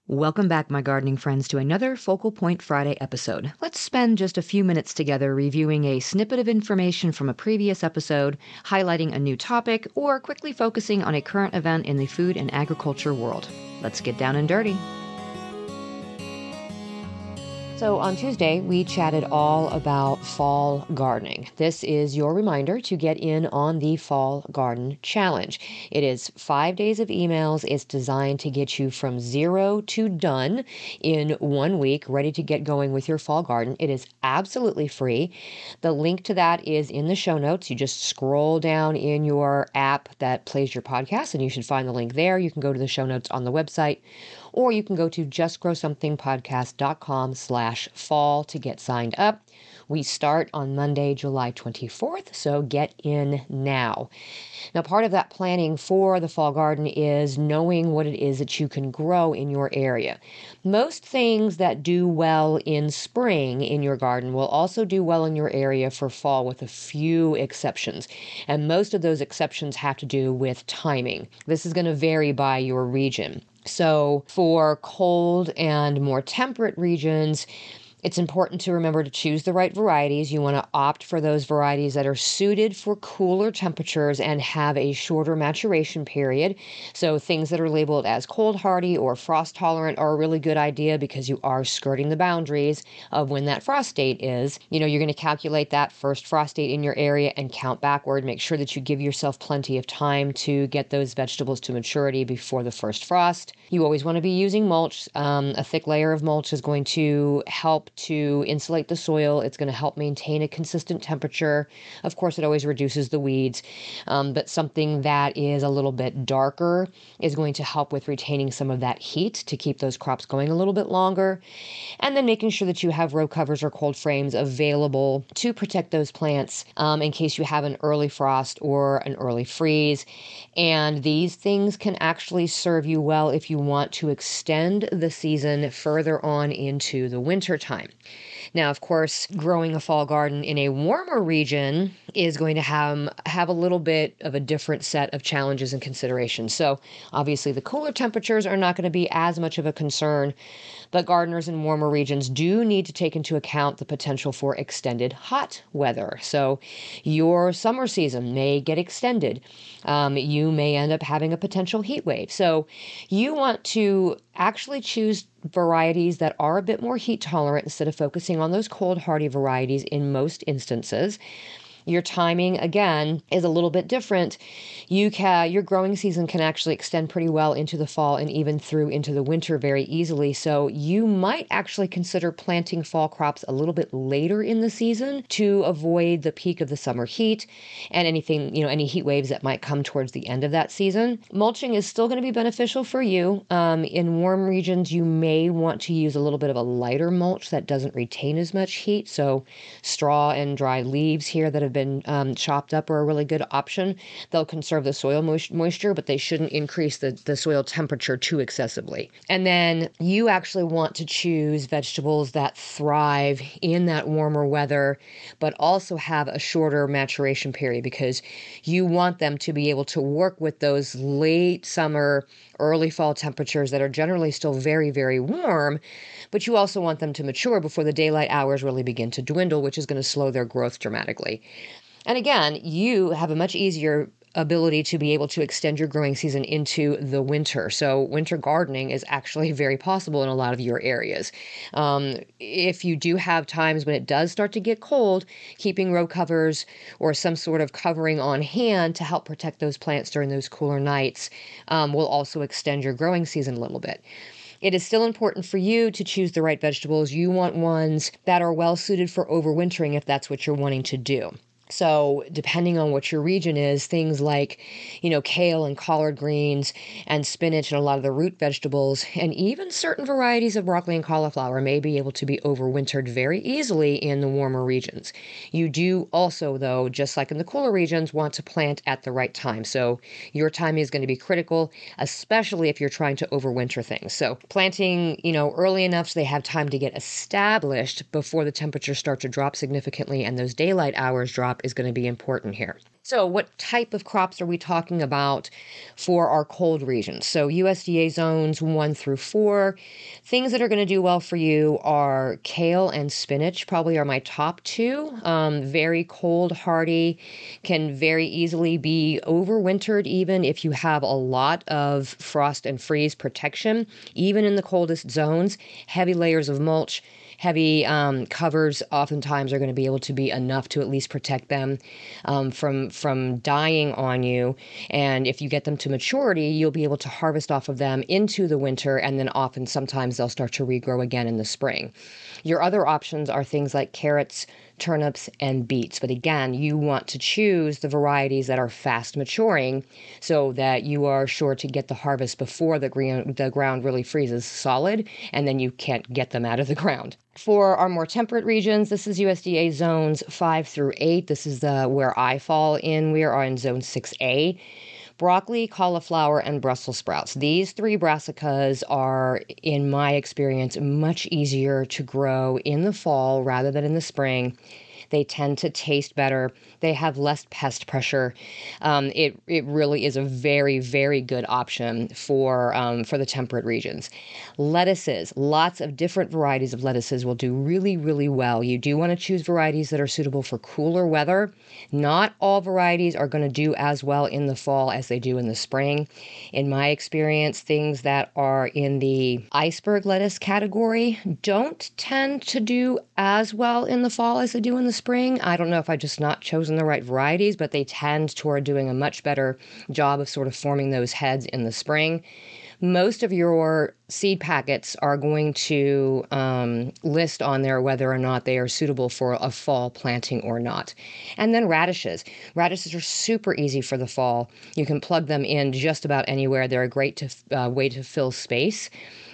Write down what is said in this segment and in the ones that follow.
Welcome back, my gardening friends, to another Focal Point Friday episode. Let's spend just a few minutes together reviewing a snippet of information from a previous episode, highlighting a new topic, or quickly focusing on a current event in the food and agriculture world. Let's get down and dirty. So on Tuesday, we chatted all about fall gardening. This is your reminder to get in on the Fall Garden Challenge. It is 5 days of emails. It's designed to get you from zero to done in 1 week, ready to get going with your fall garden. It is absolutely free. The link to that is in the show notes. You just scroll down in your app that plays your podcast, and you should find the link there. You can go to the show notes on the website, or you can go to justgrowsomethingpodcast.com/fall to get signed up. We start on Monday, July 24th, so get in now. Now, part of that planning for the fall garden is knowing what it is that you can grow in your area. Most things that do well in spring in your garden will also do well in your area for fall, with a few exceptions. And most of those exceptions have to do with timing. This is going to vary by your region. So for cold and more temperate regions, it's important to remember to choose the right varieties. You want to opt for those varieties that are suited for cooler temperatures and have a shorter maturation period. So things that are labeled as cold hardy or frost tolerant are a really good idea, because you are skirting the boundaries of when that frost date is. You're going to calculate that first frost date in your area and count backward. Make sure that you give yourself plenty of time to get those vegetables to maturity before the first frost. You always want to be using mulch. A thick layer of mulch is going to help to insulate the soil. It's going to help maintain a consistent temperature. Of course, it always reduces the weeds, but something that is a little bit darker is going to help with retaining some of that heat to keep those crops going a little bit longer. And then making sure that you have row covers or cold frames available to protect those plants in case you have an early frost or an early freeze. And these things can actually serve you well if you want to extend the season further on into the winter time. Now, of course, growing a fall garden in a warmer region is going to have a little bit of a different set of challenges and considerations. So obviously the cooler temperatures are not going to be as much of a concern, but gardeners in warmer regions do need to take into account the potential for extended hot weather. So your summer season may get extended. You may end up having a potential heat wave. So you want to actually choose varieties that are a bit more heat tolerant instead of focusing on those cold hardy varieties in most instances. Your timing, again, is a little bit different. Your growing season can actually extend pretty well into the fall and even through into the winter very easily. So you might actually consider planting fall crops a little bit later in the season to avoid the peak of the summer heat and any heat waves that might come towards the end of that season. Mulching is still going to be beneficial for you. In warm regions, you may want to use a little bit of a lighter mulch that doesn't retain as much heat. So straw and dry leaves here that have been chopped up are a really good option. They'll conserve the soil moisture, but they shouldn't increase the soil temperature too excessively. And then you actually want to choose vegetables that thrive in that warmer weather, but also have a shorter maturation period, because you want them to be able to work with those late summer, early fall temperatures that are generally still very, very warm, but you also want them to mature before the daylight hours really begin to dwindle, which is going to slow their growth dramatically. And again, you have a much easier ability to be able to extend your growing season into the winter. So winter gardening is actually very possible in a lot of your areas. If you do have times when it does start to get cold, keeping row covers or some sort of covering on hand to help protect those plants during those cooler nights will also extend your growing season a little bit. It is still important for you to choose the right vegetables. You want ones that are well suited for overwintering if that's what you're wanting to do. So depending on what your region is, things like, kale and collard greens and spinach and a lot of the root vegetables, and even certain varieties of broccoli and cauliflower may be able to be overwintered very easily in the warmer regions. You do also, though, just like in the cooler regions, want to plant at the right time. So your timing is going to be critical, especially if you're trying to overwinter things. So planting, early enough so they have time to get established before the temperatures start to drop significantly and those daylight hours drop is going to be important here. So what type of crops are we talking about for our cold regions? So USDA zones 1 through 4. Things that are going to do well for you are kale and spinach, probably are my top two. Very cold hardy, can very easily be overwintered even if you have a lot of frost and freeze protection. Even in the coldest zones, heavy layers of mulch, heavy covers oftentimes are going to be able to be enough to at least protect them from dying on you. And if you get them to maturity, you'll be able to harvest off of them into the winter, and then often sometimes they'll start to regrow again in the spring. Your other options are things like carrots, turnips, and beets. But again, you want to choose the varieties that are fast maturing so that you are sure to get the harvest before the ground really freezes solid, and then you can't get them out of the ground. For our more temperate regions, this is USDA zones 5 through 8. This is where I fall in. We are in zone 6A. Broccoli, cauliflower, and Brussels sprouts. These three brassicas are, in my experience, much easier to grow in the fall rather than in the spring. They tend to taste better. They have less pest pressure. It really is a very, very good option for the temperate regions. Lettuces, lots of different varieties of lettuces will do really, really well. You do want to choose varieties that are suitable for cooler weather. Not all varieties are going to do as well in the fall as they do in the spring. In my experience, things that are in the iceberg lettuce category don't tend to do as well in the fall as they do in the spring. I don't know if I just not chosen the right varieties, but they tend toward doing a much better job of sort of forming those heads in the spring. Most of your seed packets are going to list on there whether or not they are suitable for a fall planting or not. And then radishes. Radishes are super easy for the fall. You can plug them in just about anywhere. They're a great way to fill space.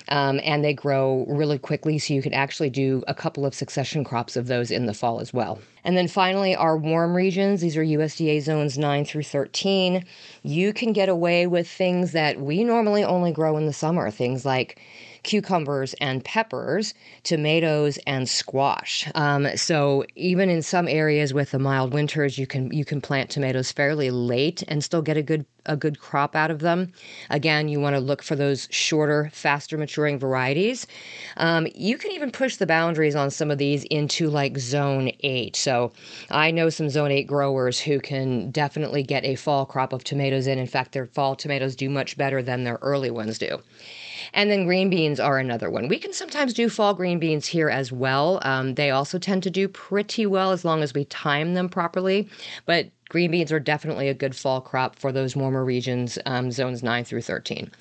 And they grow really quickly, so you can actually do a couple of succession crops of those in the fall as well. And then finally, our warm regions. These are USDA zones 9 through 13. You can get away with things that we normally only grow in the summer, things like cucumbers and peppers, tomatoes and squash. So even in some areas with the mild winters, you can plant tomatoes fairly late and still get a good crop out of them. Again, you want to look for those shorter, faster maturing varieties. You can even push the boundaries on some of these into like zone 8. So I know some zone 8 growers who can definitely get a fall crop of tomatoes in. In fact, their fall tomatoes do much better than their early ones do. And then green beans are another one. We can sometimes do fall green beans here as well. They also tend to do pretty well as long as we time them properly. But green beans are definitely a good fall crop for those warmer regions, zones 9 through 13.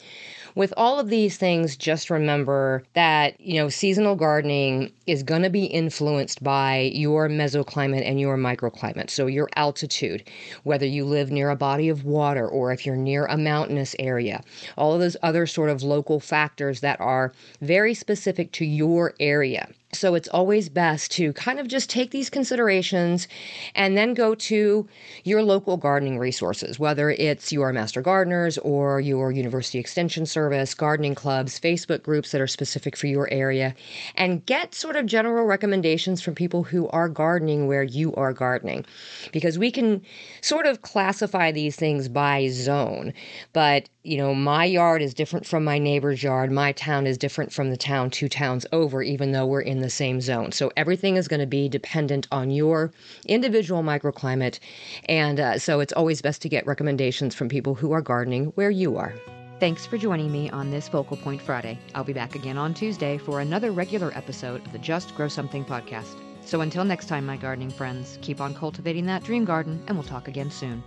With all of these things, just remember that, seasonal gardening is going to be influenced by your mesoclimate and your microclimate. So your altitude, whether you live near a body of water or if you're near a mountainous area, all of those other sort of local factors that are very specific to your area. So it's always best to kind of just take these considerations and then go to your local gardening resources, whether it's your Master Gardeners or your University Extension Service, gardening clubs, Facebook groups that are specific for your area, and get sort of general recommendations from people who are gardening where you are gardening. Because we can sort of classify these things by zone, but my yard is different from my neighbor's yard. My town is different from the town 2 towns over, even though we're in the same zone. So everything is going to be dependent on your individual microclimate. And so it's always best to get recommendations from people who are gardening where you are. Thanks for joining me on this Focal Point Friday. I'll be back again on Tuesday for another regular episode of the Just Grow Something podcast. So until next time, my gardening friends, keep on cultivating that dream garden, and we'll talk again soon.